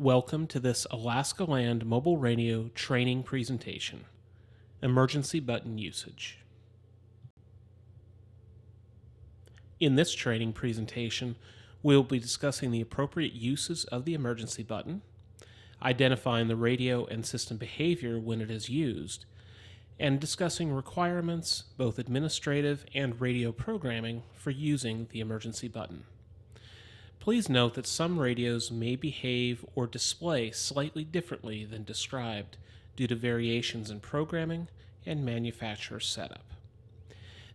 Welcome to this Alaska Land Mobile Radio training presentation, Emergency Button Usage. In this training presentation, we'll be discussing the appropriate uses of the emergency button, identifying the radio and system behavior when it is used, and discussing requirements, both administrative and radio programming, for using the emergency button. Please note that some radios may behave or display slightly differently than described due to variations in programming and manufacturer setup.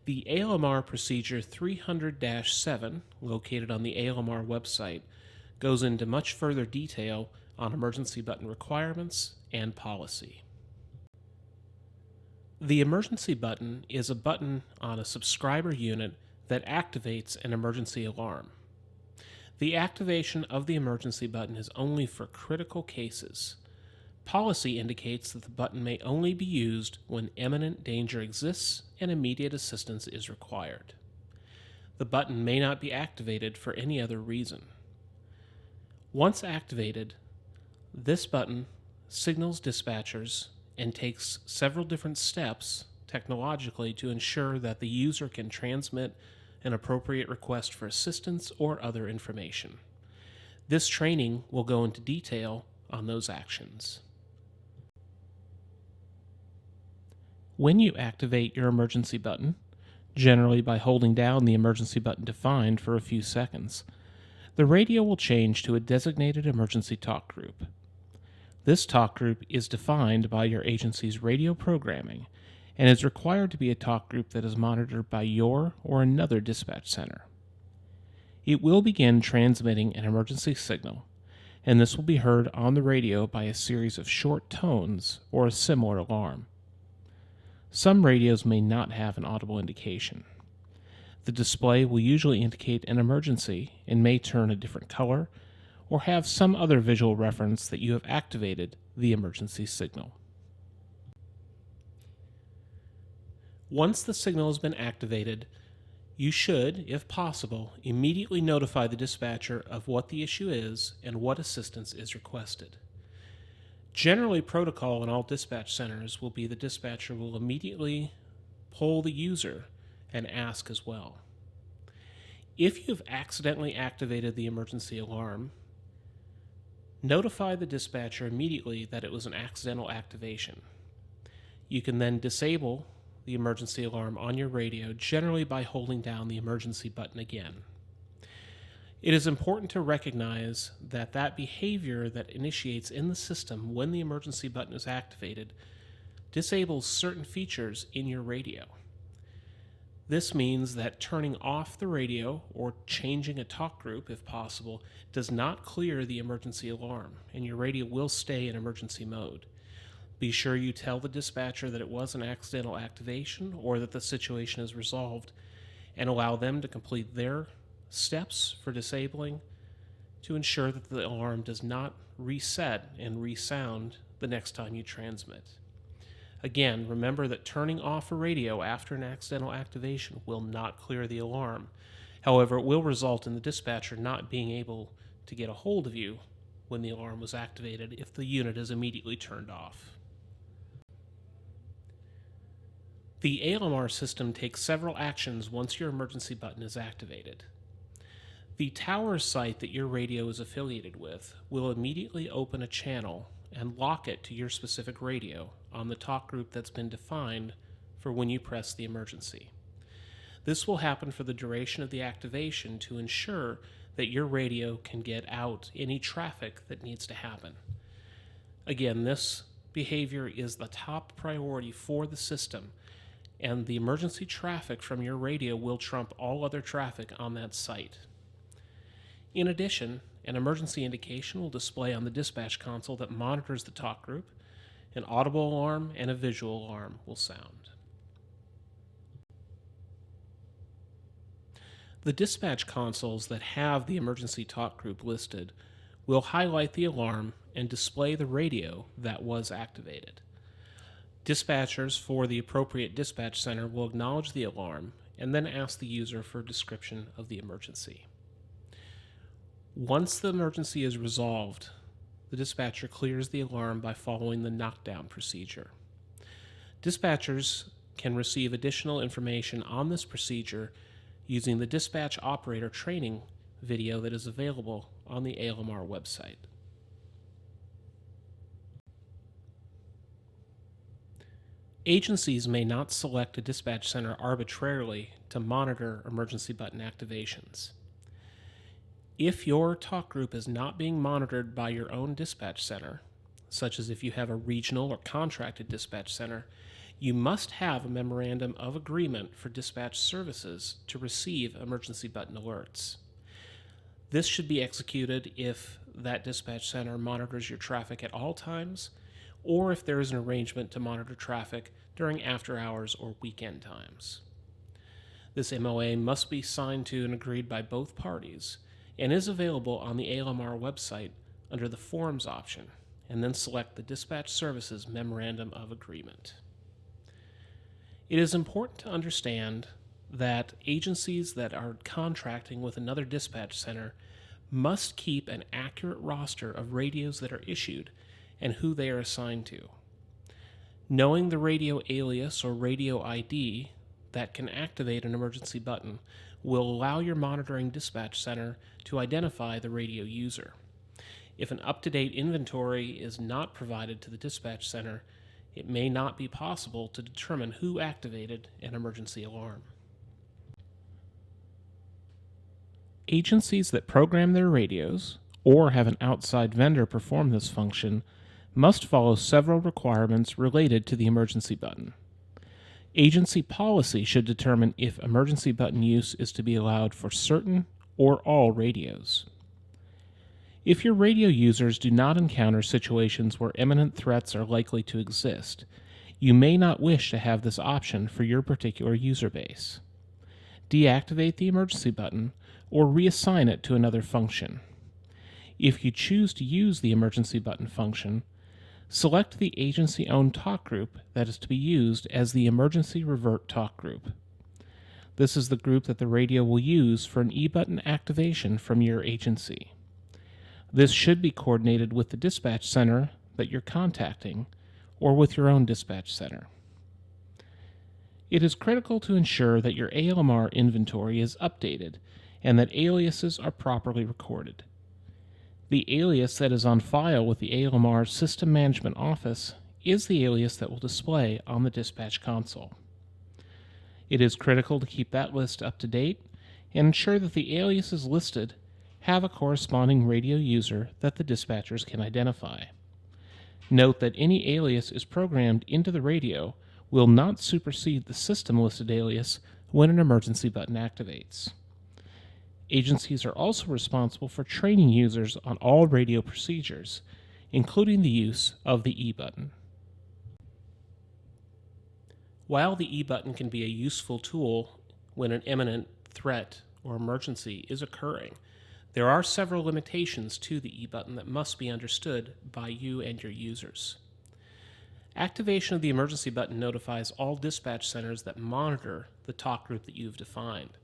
The ALMR procedure 300-7, located on the ALMR website, goes into much further detail on emergency button requirements and policy. The emergency button is a button on a subscriber unit that activates an emergency alarm. The activation of the emergency button is only for critical cases. Policy indicates that the button may only be used when imminent danger exists and immediate assistance is required. The button may not be activated for any other reason. Once activated, this button signals dispatchers and takes several different steps technologically to ensure that the user can transmit an appropriate request for assistance or other information. This training will go into detail on those actions. When you activate your emergency button, generally by holding down the emergency button defined for a few seconds, the radio will change to a designated emergency talk group. This talk group is defined by your agency's radio programming and is required to be a talk group that is monitored by your or another dispatch center. It will begin transmitting an emergency signal, and this will be heard on the radio by a series of short tones or a similar alarm. Some radios may not have an audible indication. The display will usually indicate an emergency and may turn a different color or have some other visual reference that you have activated the emergency signal. Once the signal has been activated, you should, if possible, immediately notify the dispatcher of what the issue is and what assistance is requested. Generally, protocol in all dispatch centers will be the dispatcher will immediately poll the user and ask as well. If you've accidentally activated the emergency alarm, notify the dispatcher immediately that it was an accidental activation. You can then disable the emergency alarm on your radio, generally by holding down the emergency button again. It is important to recognize that that behavior that initiates in the system when the emergency button is activated disables certain features in your radio. This means that turning off the radio or changing a talk group, if possible, does not clear the emergency alarm, and your radio will stay in emergency mode. Be sure you tell the dispatcher that it was an accidental activation or that the situation is resolved, and allow them to complete their steps for disabling to ensure that the alarm does not reset and resound the next time you transmit. Again, remember that turning off a radio after an accidental activation will not clear the alarm. However, it will result in the dispatcher not being able to get a hold of you when the alarm was activated if the unit is immediately turned off. The ALMR system takes several actions once your emergency button is activated. The tower site that your radio is affiliated with will immediately open a channel and lock it to your specific radio on the talk group that's been defined for when you press the emergency. This will happen for the duration of the activation to ensure that your radio can get out any traffic that needs to happen. Again, this behavior is the top priority for the system, and the emergency traffic from your radio will trump all other traffic on that site. In addition, an emergency indication will display on the dispatch console that monitors the talk group. An audible alarm and a visual alarm will sound. The dispatch consoles that have the emergency talk group listed will highlight the alarm and display the radio that was activated. Dispatchers for the appropriate dispatch center will acknowledge the alarm and then ask the user for a description of the emergency. Once the emergency is resolved, the the dispatcher clears the alarm by following the knockdown procedure. Dispatchers can receive additional information on this procedure using the dispatch operator training video that is available on the ALMR website. Agencies may not select a dispatch center arbitrarily to monitor emergency button activations. If your talk group is not being monitored by your own dispatch center, such as if you have a regional or contracted dispatch center, you must have a memorandum of agreement for dispatch services to receive emergency button alerts. This should be executed if that dispatch center monitors your traffic at all times, or if there is an arrangement to monitor traffic during after hours or weekend times. This MOA must be signed to and agreed by both parties and is available on the ALMR website under the Forms option, and then select the Dispatch Services Memorandum of Agreement. It is important to understand that agencies that are contracting with another dispatch center must keep an accurate roster of radios that are issued and who they are assigned to. Knowing the radio alias or radio ID that can activate an emergency button will allow your monitoring dispatch center to identify the radio user. If an up-to-date inventory is not provided to the dispatch center, it may not be possible to determine who activated an emergency alarm. Agencies that program their radios or have an outside vendor perform this function must follow several requirements related to the emergency button. Agency policy should determine if emergency button use is to be allowed for certain or all radios. If your radio users do not encounter situations where imminent threats are likely to exist, you may not wish to have this option for your particular user base. Deactivate the emergency button or reassign it to another function. If you choose to use the emergency button function, select the agency-owned talk group that is to be used as the emergency revert talk group. This is the group that the radio will use for an e-button activation from your agency. This should be coordinated with the dispatch center that you're contacting or with your own dispatch center. It is critical to ensure that your ALMR inventory is updated and that aliases are properly recorded. The alias that is on file with the ALMR System Management Office is the alias that will display on the dispatch console. It is critical to keep that list up to date and ensure that the aliases listed have a corresponding radio user that the dispatchers can identify. Note that any alias is programmed into the radio will not supersede the system-listed alias when an emergency button activates. Agencies are also responsible for training users on all radio procedures, including the use of the E-button. While the E-button can be a useful tool when an imminent threat or emergency is occurring, there are several limitations to the E-button that must be understood by you and your users. Activation of the emergency button notifies all dispatch centers that monitor the talk group that you've defined.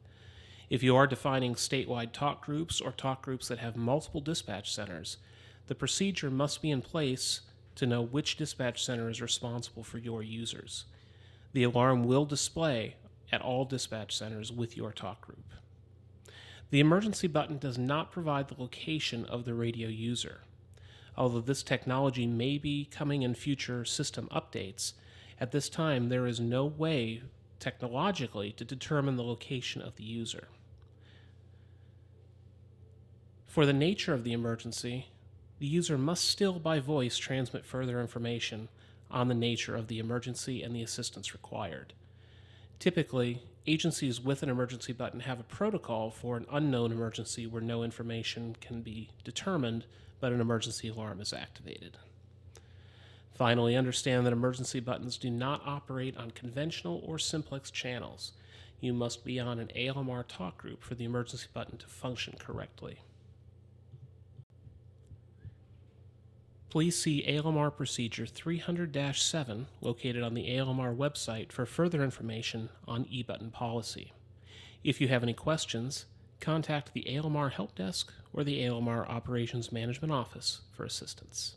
If you are defining statewide talk groups or talk groups that have multiple dispatch centers, the procedure must be in place to know which dispatch center is responsible for your users. The alarm will display at all dispatch centers with your talk group. The emergency button does not provide the location of the radio user. Although this technology may be coming in future system updates, at this time there is no way technologically to determine the location of the user. For the nature of the emergency, the user must still by voice transmit further information on the nature of the emergency and the assistance required. Typically, agencies with an emergency button have a protocol for an unknown emergency where no information can be determined, but an emergency alarm is activated. Finally, understand that emergency buttons do not operate on conventional or simplex channels. You must be on an ALMR talk group for the emergency button to function correctly. Please see ALMR Procedure 300-7 located on the ALMR website for further information on e-button policy. If you have any questions, contact the ALMR Help Desk or the ALMR Operations Management Office for assistance.